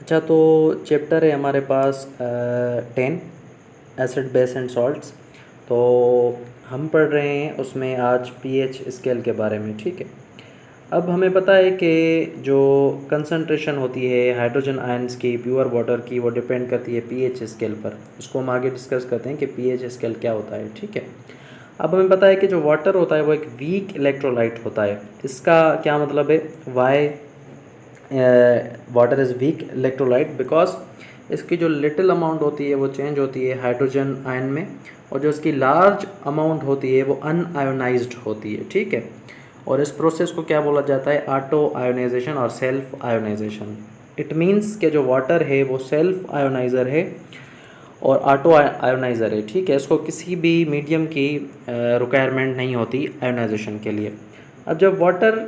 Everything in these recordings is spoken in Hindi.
अच्छा, तो चैप्टर है हमारे पास 10 एसिड बेस एंड सॉल्ट्स। तो हम पढ़ रहे हैं उसमें आज पीएच स्केल के बारे में। ठीक है, अब हमें पता है कि जो कंसंट्रेशन होती है हाइड्रोजन आयंस की प्योर वाटर की, वो डिपेंड करती है पीएच स्केल पर। इसको हम आगे डिस्कस करते हैं कि पीएच स्केल क्या होता है। ठीक है, अब हमें पता है कि जो वाटर होता है वो एक वीक इलेक्ट्रोलाइट होता है। इसका क्या मतलब है? Y water is weak electrolyte? Because इसकी जो लिटिल अमाउंट होती है वो चेंज होती है हाइड्रोजन आयन में, और जो इसकी लार्ज अमाउंट होती है वो अनआयोनाइज्ड होती है। ठीक है, और इस प्रोसेस को क्या बोला जाता है? ऑटो आयोनाइजेशन और सेल्फ आयोनाइजेशन। इट मीन्स कि जो वाटर है वो सेल्फ आयोनाइज़र है और ऑटो आयोनाइज़र है। ठीक है, इसको किसी भी मीडियम की रिक्वायरमेंट नहीं होती आयोनाइजेशन के लिए। अब जब वाटर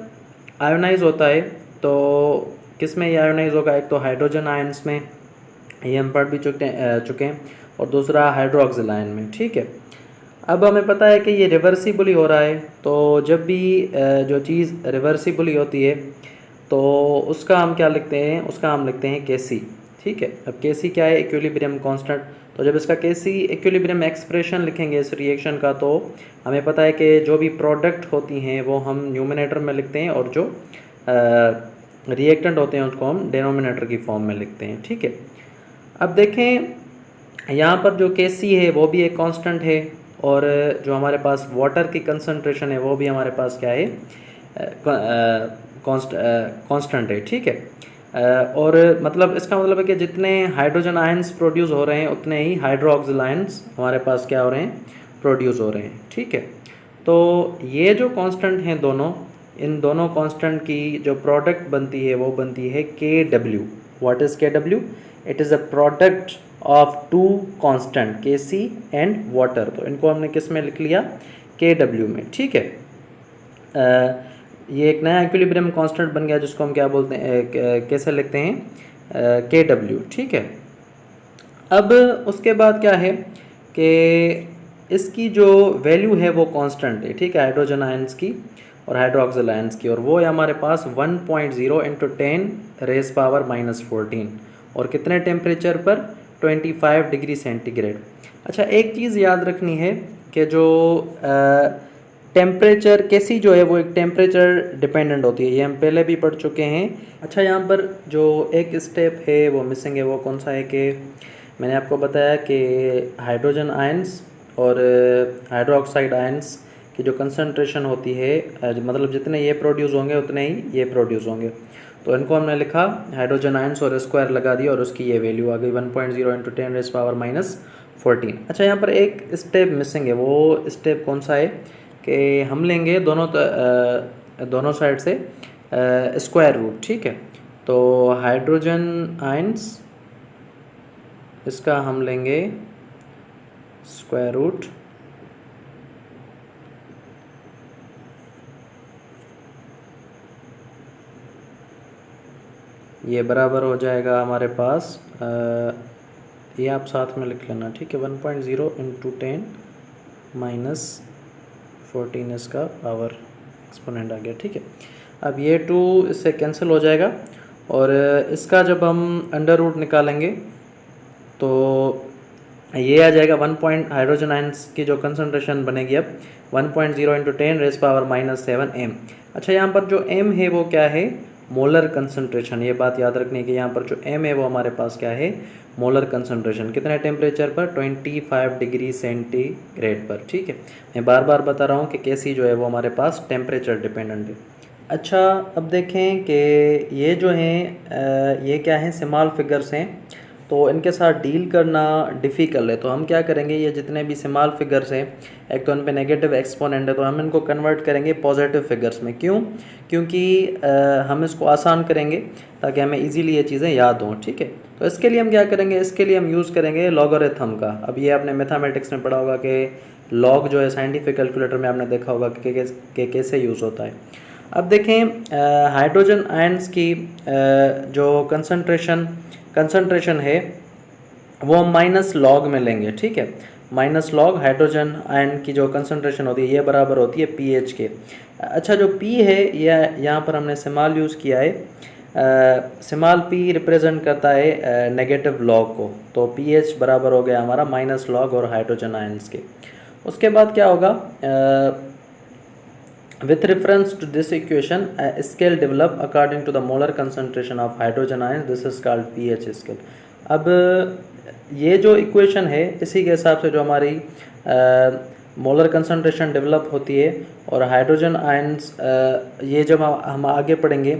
आयोनाइज होता है तो किस में ये आयोनाइज होगा? एक तो हाइड्रोजन आयंस में, ये हम पढ़ भी चुके हैं, और दूसरा हाइड्रोक्सिल आयन में। ठीक है, अब हमें पता है कि ये रिवर्सिबली हो रहा है। तो जब भी जो चीज़ रिवर्सिबली होती है तो उसका हम क्या लिखते हैं? उसका हम लिखते हैं केसी। ठीक है, अब केसी क्या है? Equilibrium constant. तो जब इसका केसी इक्विलिब्रियम एक्सप्रेशन लिखेंगे इस रिएक्शन का, तो हमें पता है कि जो भी प्रोडक्ट होती हैं वो हम न्यूमिनेटर में लिखते हैं, और जो रिएक्टेंट होते हैं उसको हम डेनोमिनेटर की फॉर्म में लिखते हैं। ठीक है, अब देखें यहाँ पर जो केसी है वो भी एक कांस्टेंट है, और जो हमारे पास वाटर की कंसंट्रेशन है वो भी हमारे पास क्या है? कांस्टेंट है। ठीक है, और मतलब इसका मतलब है कि जितने हाइड्रोजन आयंस प्रोड्यूस हो रहे हैं उतने ही हाइड्रोक्सिल आयंस हमारे पास क्या हो रहे हैं? प्रोड्यूस हो रहे हैं। ठीक है, तो ये जो कांस्टेंट हैं दोनों, इन दोनों कांस्टेंट की जो प्रोडक्ट बनती है वो बनती है K W. What is K W? It is a product of two constant K C and water. तो इनको हमने किस में लिख लिया? के डब्ल्यू में। ठीक है, ये एक नया इक्विलिब्रियम कांस्टेंट बन गया जिसको हम क्या बोलते हैं? कैसे लिखते हैं? के डब्ल्यू। ठीक है, अब उसके बाद क्या है कि इसकी जो वैल्यू है वो कांस्टेंट है। ठीक है, हाइड्रोजन आयंस की और हाइड्रोक्सिल आयंस की, और वो है हमारे पास 1.0 इंटू 10 रेज पावर -14, और कितने टेम्परेचर पर? 25 डिग्री सेंटीग्रेड। अच्छा, एक चीज़ याद रखनी है कि जो टेम्परेचर कैसी जो है वो एक टेम्परेचर डिपेंडेंट होती है, ये हम पहले भी पढ़ चुके हैं। अच्छा, यहाँ पर जो एक स्टेप है वो मिसिंग है, वो कौन सा है? कि मैंने आपको बताया कि हाइड्रोजन आयंस और हाइड्रोक्साइड आयंस की जो कंसंट्रेशन होती है, मतलब जितने ये प्रोड्यूस होंगे उतने ही ये प्रोड्यूस होंगे। तो इनको हमने लिखा हाइड्रोजन आयंस और स्क्वायर लगा दिया, और उसकी ये वैल्यू आ गई 1.0 इंटू 10 रेज पावर -14। अच्छा, यहाँ पर एक स्टेप मिसिंग है, वो स्टेप कौन सा है? कि हम लेंगे दोनों साइड से स्क्वायर रूट। ठीक है, तो हाइड्रोजन आयंस, इसका हम लेंगे स्क्वायर रूट, ये बराबर हो जाएगा हमारे पास ये आप साथ में लिख लेना। ठीक है, 1.0 इंटू 10 -14 इसका पावर एक्सपोनेंट आ गया। ठीक है, अब ये 2 इससे कैंसिल हो जाएगा, और इसका जब हम अंडर रूट निकालेंगे तो ये आ जाएगा 1 पॉइंट, हाइड्रोजन आयंस की जो कंसंट्रेशन बनेगी अब 1.0 इंटू 10 रेज पावर -7 m। अच्छा, यहाँ पर जो m है वो क्या है? Molar concentration. ये बात याद रखनी है कि यहाँ पर जो m है वो हमारे पास क्या है? Molar concentration. कितने टेम्परेचर पर? 25 डिग्री सेंटीग्रेड पर। ठीक है, मैं बार बार बता रहा हूँ कि कैसी जो है वो हमारे पास टेम्परेचर डिपेंडेंट है। अच्छा, अब देखें कि ये जो हैं ये क्या हैं? स्मॉल फिगर्स हैं, तो इनके साथ डील करना डिफ़िकल्ट है। तो हम क्या करेंगे? ये जितने भी स्मॉल फिगर्स हैं, एक तो इन पे नेगेटिव एक्सपोनेंट है, तो हम इनको कन्वर्ट करेंगे पॉजिटिव फिगर्स में। क्यों? क्योंकि हम इसको आसान करेंगे ताकि हमें इजीली ये चीज़ें याद हों। ठीक है, तो इसके लिए हम क्या करेंगे? इसके लिए हम यूज़ करेंगे लॉगरिथम का। अब ये आपने मैथमेटिक्स में पढ़ा होगा कि लॉग जो है साइंटिफिक कैलकुलेटर में आपने देखा होगा कि कैसे यूज़ होता है। अब देखें हाइड्रोजन आयंस की जो कंसंट्रेशन है वो हम माइनस लॉग में लेंगे। ठीक है, माइनस लॉग हाइड्रोजन आयन की जो कंसंट्रेशन होती है ये बराबर होती है पीएच के। अच्छा, जो पी है ये यहाँ पर हमने इस्तेमाल यूज़ किया है स्मॉल पी रिप्रेजेंट करता है नेगेटिव लॉग को, तो pH बराबर हो गया हमारा माइनस लॉग और हाइड्रोजन आयंस के। उसके बाद क्या होगा, with reference to this equation a scale develop according to the molar concentration of hydrogen ions, this is called pH scale। अब ये जो इक्वेशन है इसी के हिसाब से जो हमारी मोलर कंसंट्रेशन डेवलप होती है और हाइड्रोजन आयंस, ये जब हम आगे पढ़ेंगे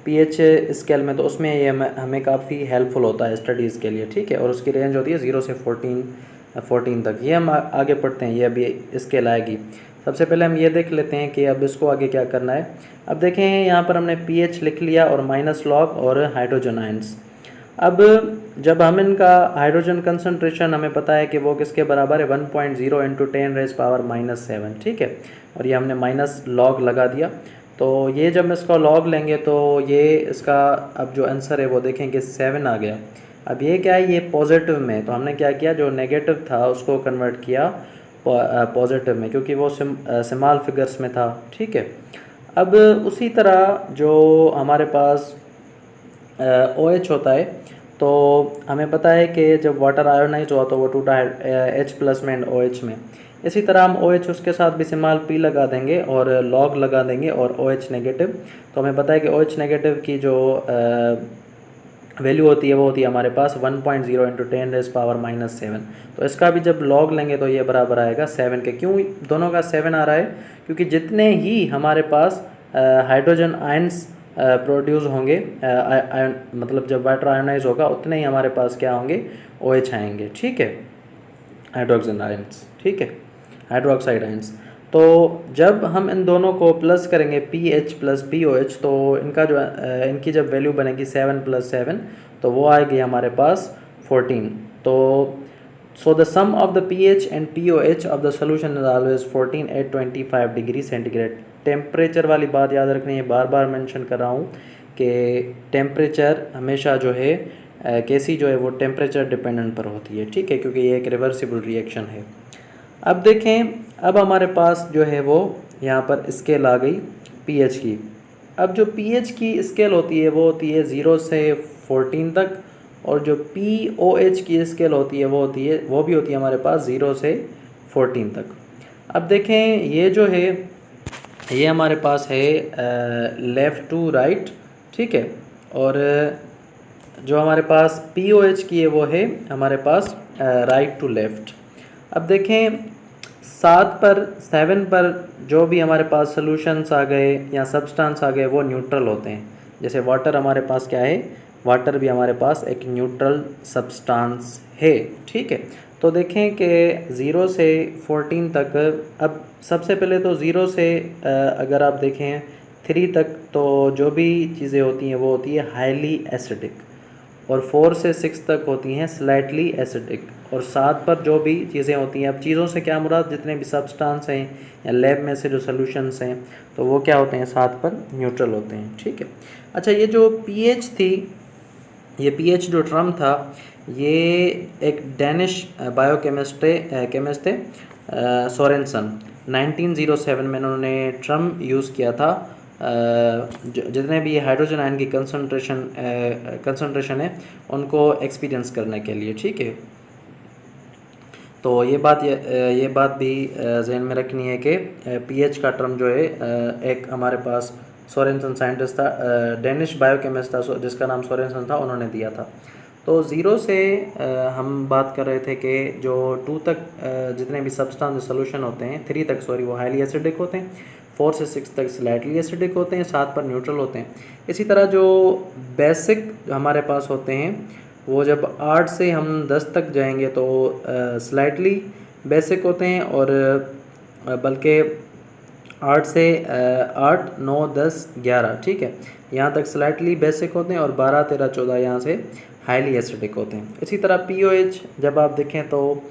पीएच स्केल में तो उसमें ये हमें काफ़ी हेल्पफुल होता है स्टडीज़ के लिए, ठीक है। और उसकी रेंज होती है 0 से 14 तक, ये हम आगे पढ़ते हैं, ये अभी स्केल आएगी। सबसे पहले हम ये देख लेते हैं कि अब इसको आगे क्या करना है। अब देखें यहाँ पर हमने पीएच लिख लिया और माइनस लॉग और हाइड्रोजन आयंस। अब जब हम इनका हाइड्रोजन कंसंट्रेशन हमें पता है कि वो किसके बराबर है 1.0 इंटू 10⁻⁻⁷, ठीक है। और ये हमने माइनस लॉग लगा दिया, तो ये जब इसका लॉग लेंगे तो ये इसका अब जो आंसर है वो देखें कि 7 आ गया। अब ये क्या है, ये पॉजिटिव में, तो हमने क्या किया, जो नेगेटिव था उसको कन्वर्ट किया पॉजिटिव में, क्योंकि वो स्मॉल फिगर्स में था, ठीक है। अब उसी तरह जो हमारे पास OH होता है, तो हमें पता है कि जब वाटर आयोनाइज हुआ तो वो टूटा है H+ में एंड OH में। इसी तरह हम OH उसके साथ भी स्मॉल p लगा देंगे और लॉग लगा देंगे और OH नेगेटिव, तो हमें पता है कि OH नेगेटिव की जो वैल्यू होती है वो होती है हमारे पास 1.0 इंटू 10⁻⁻⁷। तो इसका भी जब लॉग लेंगे तो ये बराबर आएगा 7 के। क्यों दोनों का 7 आ रहा है, क्योंकि जितने ही हमारे पास हाइड्रोजन आयंस प्रोड्यूस होंगे, मतलब जब वाटर आयोनाइज होगा उतने ही हमारे पास क्या होंगे, OH आएंगे, ठीक है, हाइड्रोजन आयंस, ठीक है, हाइड्रोक्साइड आयंस। तो जब हम इन दोनों को प्लस करेंगे pH + pOH, तो इनका जो इनकी जब वैल्यू बनेगी 7 + 7, तो वो आएगी हमारे पास 14। तो so the sum of the pH and pOH of the solution is always 14 at 25 degree centigrade. Temperature वाली बात याद रखनी है, बार बार मेंशन कर रहा हूँ कि टेम्परेचर हमेशा जो है कैसी जो है वो टेम्परेचर डिपेंडेंट पर होती है, ठीक है, क्योंकि ये एक रिवर्सिबल रिएक्शन है। अब देखें, अब हमारे पास जो है वो यहाँ पर स्केल आ गई pH की। अब जो pH की स्केल होती है वो होती है 0 से 14 तक, और जो pOH की स्केल होती है वो भी होती है हमारे पास 0 से 14 तक। अब देखें, ये जो है ये हमारे पास है लेफ़्ट टू राइट, ठीक है, और जो हमारे पास pOH की है वो है हमारे पास राइट टू लेफ़्ट। अब देखें 7 पर जो भी हमारे पास सॉल्यूशंस आ गए या सब्सटेंस आ गए वो न्यूट्रल होते हैं। जैसे वाटर हमारे पास क्या है, वाटर भी हमारे पास एक न्यूट्रल सब्सटेंस है, ठीक है। तो देखें कि 0 से 14 तक, अब सबसे पहले तो 0 से अगर आप देखें 3 तक, तो जो भी चीज़ें होती हैं वो होती है हाईली एसिडिक, और 4 से 6 तक होती हैं स्लाइटली एसिडिक, और 7 पर जो भी चीज़ें होती हैं, अब चीज़ों से क्या मुराद, जितने भी सब्सटेंस हैं या लैब में से जो सॉल्यूशंस हैं, तो वो क्या होते हैं, 7 पर न्यूट्रल होते हैं, ठीक है। अच्छा, ये जो pH थी, ये pH जो टर्म था, ये एक डेनिश बायोकेमिस्ट थे सोरेनसन। 1907 में उन्होंने टर्म यूज़ किया था जितने भी हाइड्रोजन आयन की कंसंट्रेशन है उनको एक्सपीरियंस करने के लिए, ठीक है। तो ये बात भी जहन में रखनी है कि pH का टर्म जो है एक हमारे पास सोरेनसन साइंटिस्ट था, डेनिश बायोकेमिस्ट था जिसका नाम सोरेनसन था, उन्होंने दिया था। तो 0 से हम बात कर रहे थे कि जो 2 तक जितने भी सब्सटेंस सोल्यूशन होते हैं, 3 तक वो हाईली एसिडिक होते हैं, 4 से 6 तक स्लाइटली एसिडिक होते हैं, 7 पर न्यूट्रल होते हैं। इसी तरह जो बेसिक हमारे पास होते हैं वो जब 8 से हम 10 तक जाएंगे तो स्लाइटली बेसिक होते हैं, और बल्कि 8 से 8, 9, 10, 11, ठीक है, यहाँ तक स्लाइटली बेसिक होते हैं, और 12, 13, 14 यहाँ से हाईली एसिडिक होते हैं। इसी तरह pOH जब आप देखें तो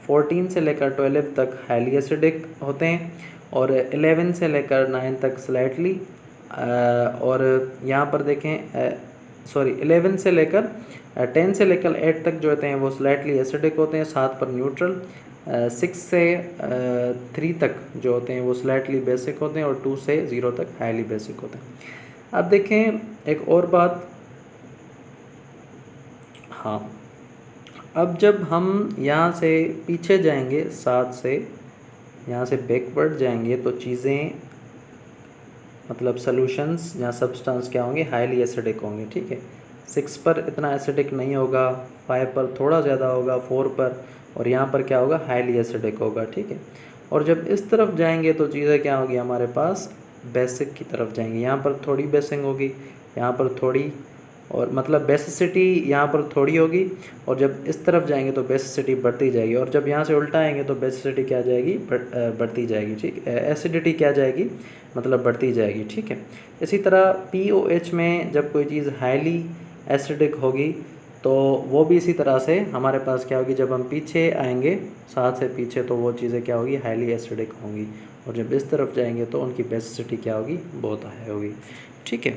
14 से लेकर 12 तक हाईली एसिडिक होते हैं, और 11 से लेकर 9 तक स्लाइटली, और यहाँ पर देखें 11 से लेकर 10 से लेकर 8 तक जो होते हैं वो स्लाइटली एसिडिक होते हैं, 7 पर न्यूट्रल, 6 से 3 तक जो होते हैं वो स्लाइटली बेसिक होते हैं, और 2 से 0 तक हाईली बेसिक होते हैं। अब देखें एक और बात हाँ, अब जब हम यहाँ से पीछे जाएंगे 7 से, यहाँ से बैकवर्ड जाएंगे तो चीज़ें मतलब सॉल्यूशंस या सब्सटेंस क्या होंगे, हाईली एसिडिक होंगे। ठीक है, 6 पर इतना एसिडिक नहीं होगा, 5 पर थोड़ा ज़्यादा होगा, 4 पर, और यहाँ पर क्या होगा, हाईली एसिडिक होगा। ठीक है, और जब इस तरफ जाएंगे तो चीज़ें क्या होगी हमारे पास, बेसिक की तरफ जाएंगे। यहाँ पर थोड़ी बेसिक होगी, यहाँ पर थोड़ी, और मतलब बेसिसिटी यहाँ पर थोड़ी होगी, और जब इस तरफ जाएंगे तो बेसिसिटी बढ़ती जाएगी, और जब यहाँ से उल्टा आएंगे तो बेसिसिटी क्या जाएगी, बढ़ती जाएगी। ठीक है, एसिडिटी क्या जाएगी, मतलब बढ़ती जाएगी। ठीक है, इसी तरह POH में जब कोई चीज़ हाईली एसिडिक होगी तो वो भी इसी तरह से हमारे पास क्या होगी, जब हम पीछे आएंगे 7 से पीछे तो वो चीज़ें क्या होगी, हाईली एसिडिक होंगी, और जब इस तरफ जाएंगे तो उनकी बेसिसिटी क्या होगी, बहुत हाई होगी। ठीक है,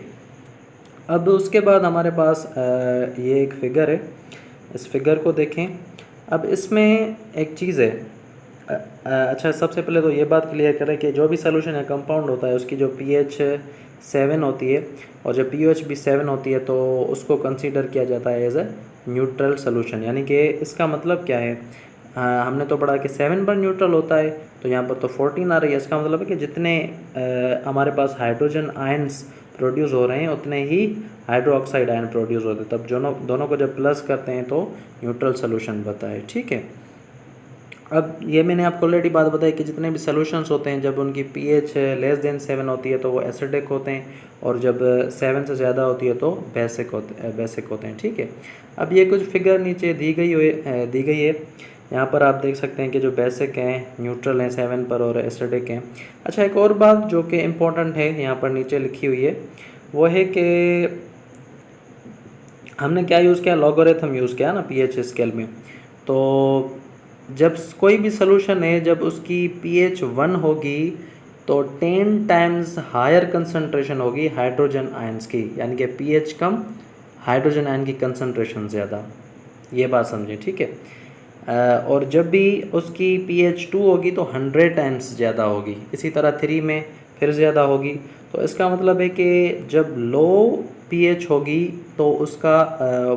अब उसके बाद हमारे पास ये एक फ़िगर है, इस फिगर को देखें। अब इसमें एक चीज़ है, अच्छा सबसे पहले तो ये बात क्लियर करें कि जो भी सोल्यूशन या कंपाउंड होता है उसकी जो pH 7 होती है, और जब pH भी 7 होती है तो उसको कंसीडर किया जाता है एज अ न्यूट्रल सोल्यूशन। यानी कि इसका मतलब क्या है, हमने तो पढ़ा कि 7 पर न्यूट्रल होता है, तो यहाँ पर तो 14 आ रही है। इसका मतलब है कि जितने हमारे पास हाइड्रोजन आयन्स प्रोड्यूस हो रहे हैं उतने ही हाइड्रोक्साइड आयन प्रोड्यूस होते हैं, तब दोनों को जब प्लस करते हैं तो न्यूट्रल सोल्यूशन बनता है। ठीक है, अब ये मैंने आपको ऑलरेडी बात बताई कि जितने भी सॉल्यूशंस होते हैं जब उनकी pH लेस देन 7 होती है तो वो एसिडिक होते हैं, और जब 7 से ज़्यादा होती है तो बेसिक होते हैं। ठीक है, अब ये कुछ फिगर नीचे दी गई है। यहाँ पर आप देख सकते हैं कि जो बेसिक हैं न्यूट्रल हैं 7 पर और एसिडिक हैं। अच्छा, एक और बात जो कि इम्पोर्टेंट है यहाँ पर नीचे लिखी हुई है, वो है कि हमने क्या यूज़ किया, लॉगरिथम यूज़ किया ना pH स्केल में। तो जब कोई भी सोल्यूशन है जब उसकी pH 1 होगी तो 10 टाइम्स हायर कंसंट्रेशन होगी हाइड्रोजन आयंस की, यानी कि pH कम, हाइड्रोजन आयन की कंसंट्रेशन ज़्यादा। ये बात समझें। ठीक है, और जब भी उसकी pH 2 होगी तो 100 टाइम्स ज़्यादा होगी। इसी तरह 3 में फिर ज़्यादा होगी। तो इसका मतलब है कि जब लो pH होगी तो उसका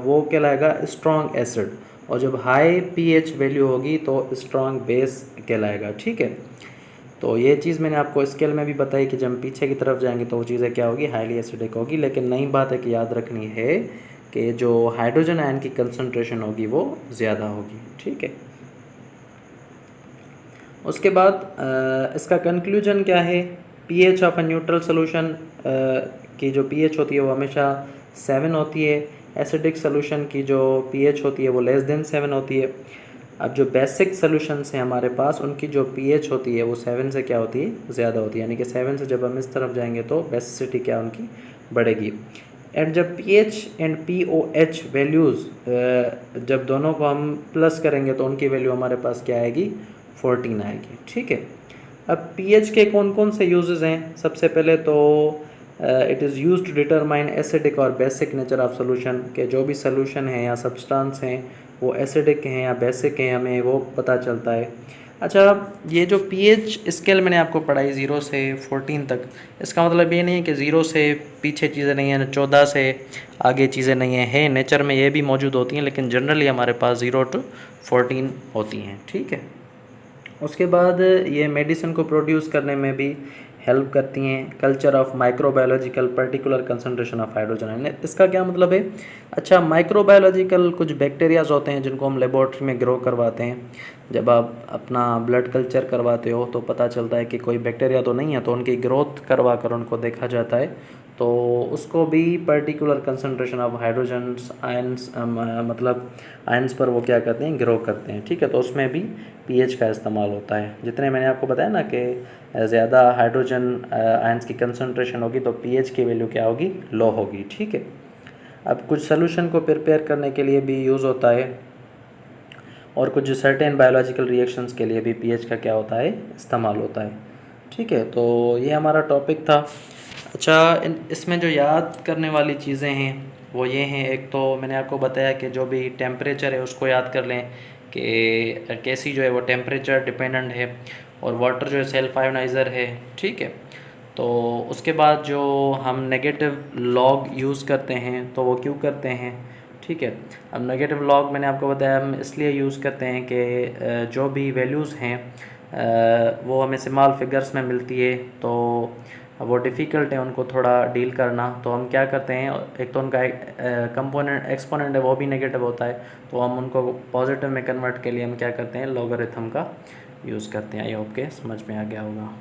वो कहलाएगा स्ट्रॉन्ग एसिड, और जब हाई pH वैल्यू होगी तो स्ट्रॉन्ग बेस कहलाएगा। ठीक है, तो ये चीज़ मैंने आपको स्केल में भी बताई कि जब हम पीछे की तरफ जाएंगे तो वो चीज़ें क्या होगी, हाईली एसिडिक होगी। लेकिन नई बात है कि याद रखनी है कि जो हाइड्रोजन आयन की कंसंट्रेशन होगी वो ज़्यादा होगी। ठीक है, उसके बाद इसका कंक्लूजन क्या है, pH of a neutral solution की जो pH होती है वो हमेशा 7 होती है। एसिडिक सोल्यूशन की जो pH होती है वो लेस देन 7 होती है। अब जो बेसिक सोल्यूशंस हैं हमारे पास उनकी जो pH होती है वो 7 से क्या होती है, ज़्यादा होती है। यानी कि 7 से जब हम इस तरफ जाएंगे तो बेसिसिटी क्या उनकी बढ़ेगी। एंड जब pH एंड POH वैल्यूज़ जब दोनों को हम प्लस करेंगे तो उनकी वैल्यू हमारे पास क्या आएगी, 14 आएगी। ठीक है, अब pH के कौन कौन से यूजेस हैं, सबसे पहले तो it is use to determine acidic और बेसिक नेचर ऑफ सोल्यूशन, के जो भी सोल्यूशन है या सब्सटेंस हैं वो एसिडिक हैं या बेसिक हैं हमें वो पता चलता है। अच्छा, ये जो pH स्केल मैंने आपको पढ़ाई 0 से 14 तक, इसका मतलब ये नहीं है कि 0 से पीछे चीज़ें नहीं हैं, 14 से आगे चीज़ें नहीं हैं, नेचर में ये भी मौजूद होती हैं, लेकिन जनरली हमारे पास 0 to 14 होती हैं। ठीक है, उसके बाद ये मेडिसिन को प्रोड्यूस करने में भी हेल्प करती हैं। Culture of microbiological particular concentration of hydrogen ion, इसका क्या मतलब है, अच्छा माइक्रोबायोलॉजिकल कुछ बैक्टीरियाज होते हैं जिनको हम लेबोरेटरी में ग्रो करवाते हैं। जब आप अपना ब्लड कल्चर करवाते हो तो पता चलता है कि कोई बैक्टीरिया तो नहीं है, तो उनकी ग्रोथ करवा कर उनको देखा जाता है, तो उसको भी particular concentration of hydrogen ions मतलब आयंस पर वो क्या करते हैं, ग्रो करते हैं। ठीक है, तो उसमें भी pH का इस्तेमाल होता है। जितने मैंने आपको बताया ना कि ज़्यादा हाइड्रोजन आयंस की कंसंट्रेशन होगी तो pH की वैल्यू क्या होगी, लो होगी। ठीक है, अब कुछ सोल्यूशन को प्रिपेयर करने के लिए भी यूज़ होता है, और कुछ सर्टेन बायोलॉजिकल रिएक्शंस के लिए भी pH का क्या होता है, इस्तेमाल होता है। ठीक है, तो ये हमारा टॉपिक था। अच्छा, इसमें जो याद करने वाली चीज़ें हैं वो ये हैं, एक तो मैंने आपको बताया कि जो भी टेम्परेचर है उसको याद कर लें कि कैसी जो है वो टेम्परेचर डिपेंडेंट है, और वाटर जो है सेल्फ आयोनाइज़र है। ठीक है, तो उसके बाद जो हम नेगेटिव लॉग यूज़ करते हैं तो वो क्यों करते हैं, ठीक है। अब नेगेटिव लॉग मैंने आपको बताया हम इसलिए यूज़ करते हैं कि जो भी वैल्यूज़ हैं वो हमें स्मॉल फिगर्स में मिलती है, तो वो डिफ़िकल्ट है उनको थोड़ा डील करना। तो हम क्या करते हैं, एक तो उनका कंपोनेंट एक्सपोनेंट है वो भी नेगेटिव होता है, तो हम उनको पॉजिटिव में कन्वर्ट के लिए हम क्या करते हैं, लॉगरिथम का यूज़ करते हैं। आई होप के समझ में आ गया होगा।